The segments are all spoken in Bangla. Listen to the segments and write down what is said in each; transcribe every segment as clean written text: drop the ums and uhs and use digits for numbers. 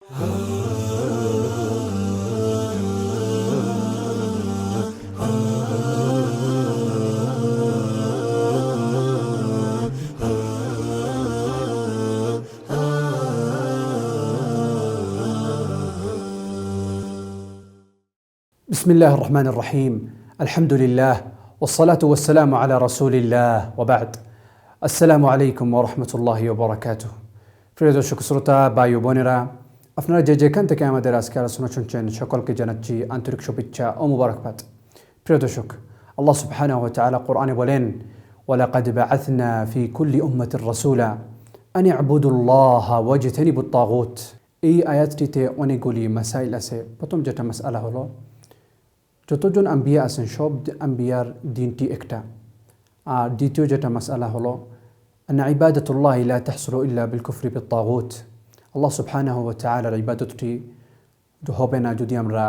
بسم الله الرحمن الرحيم الحمد لله والصلاة والسلام على رسول الله وبعد السلام عليكم ورحمة الله وبركاته প্রিয় দর্শক শ্রোতা ভাই ও বোনেরা আপনারা যেখান থেকে আমাদের আজকে আলোচনা শুনছেন সকলকে জানাচ্ছি আন্তরিক শুভেচ্ছা ও মুবারকবাদ। প্রিয় দর্শক, আল্লাহ সুবহানাহু ওয়া তাআলা কোরআনে বলেন ওয়ালাকাদ বাআথনা ফি কুল্লি উম্মাতির রাসূলা আন ইবুদুল্লাহা ওয়াজতানিবুত তাগুত। এই আয়াতটিতে অনেকগুলি মাসাইল আছে। প্রথম যেটা মাসআলা হলো, যতজন আম্বিয়া আছেন সব আম্বিয়ার দিনটি একটা। আর দ্বিতীয় যেটা মাসআলা হলো আন্না ইবাদাতুল্লাহি লা তাহসুলু ইল্লা বিল কুফরি বিত তাগুত। আল্লাহ সুবহানাহু ওয়া তাআলার ইবাদতটি হবে না যদি আমরা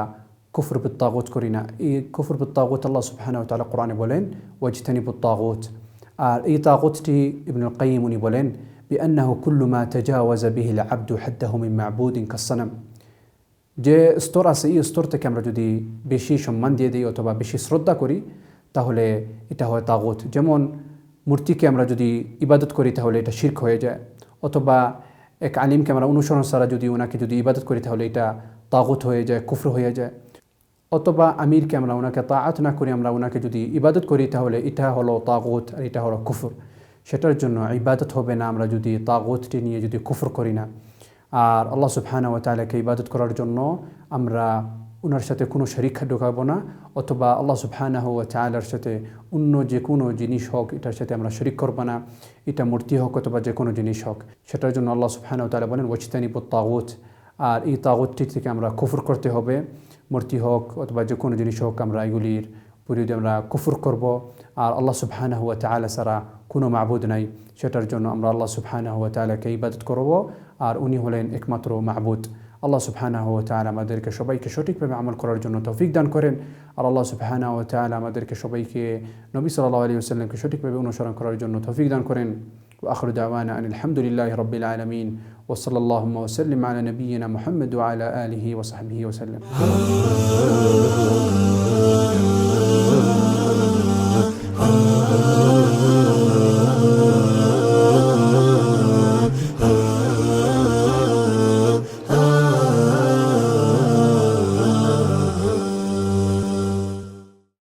কুফর বিত তাগুত করি না। এই কুফর বিত তাগুত আল্লাহ সুবহানাহু ওয়া তাআলা কোরআনে বলেন ওয়াজতানিবুত তাগুত। আর এই তাগুতটি ইবনুল কাইয়িম উনি বলেন বিআন্নাহু কুল্লু মা তাজাওয়াজা বিহিল আবদু হাদ্দাহু মিন মা'বুদিন কাসসানাম। যে স্তর আছে এই স্তর থেকে আমরা যদি বেশি সম্মান দিয়ে দিই অথবা বেশি শ্রদ্ধা করি তাহলে এটা হয় তাগুত। যেমন মূর্তিকে আমরা যদি ইবাদত করি তাহলে এটা শিরক হয়ে যায়, অথবা এক আলিমকে আমরা অনুসরণ ছাড়া যদি ওনাকে যদি ইবাদত করি তাহলে এটা তাগুত হয়ে যায়, কুফর হয়ে যায়। অথবা আমিরকে আমরা ওনাকে তাআত না করি, আমরা ওনাকে যদি ইবাদত করি তাহলে এটা হলো তাগুত আর এটা হলো কুফর। সেটার জন্য ইবাদত হবে না আমরা যদি তাগুতটি নিয়ে যদি কুফর করি না। আর আল্লাহ সুবহানাহু ওয়া তাআলাকে ইবাদত করার জন্য আমরা ওনার সাথে কোনো শরীক ঢোকাবো না, অথবা আল্লাহ সুবহানাহু ওয়া তাআলার সাথে অন্য যে কোনো জিনিস হোক এটার সাথে আমরা শরীক করবো না। এটা মূর্তি হোক অথবা যে কোনো জিনিস হোক, সেটার জন্য আল্লাহ সুবহানাহু ওয়া তাআলা বলেন ওয়াজতানিবুত তাগুত। আর এই তাগুতটি থেকে আমরা কুফর করতে হবে। মূর্তি হোক অথবা যে কোনো জিনিস হোক আমরা এগুলির বিরুদ্ধে আমরা কুফর করব। আর আল্লাহ সুবহানাহু ওয়া তাআলা ছাড়া কোনো মাবুদ নাই, সেটার জন্য আমরা আল্লাহ সুবহানাহু ওয়া তাআলাকে ইবাদত করব। আর উনি হলেন একমাত্র মাবুদ। আল্লাহ সুবহানাহু ওয়া তাআলা আমাদেরকে সবাইকে সঠিকভাবে আমল করার জন্য তৌফিক দান করেন। আর আল্লাহ সুবহানাহু ওয়া তাআলা আমাদেরকে সবাইকে নবী সাল্লাল্লাহু আলাইহি ওয়াসাল্লামকে সঠিকভাবে অনুসরণ করার জন্য তৌফিক দান করেন। ওয়া আখিরু দাওয়ানা আনিল হামদুলিল্লাহি রাব্বিল আলামিন ওয়া সাল্লাল্লাহু ওয়া সাল্লাম আলা নাবিয়িনা মুহাম্মদ ওয়া আলা আলিহি ওয়া সাহবিহি ওয়া সাল্লাম।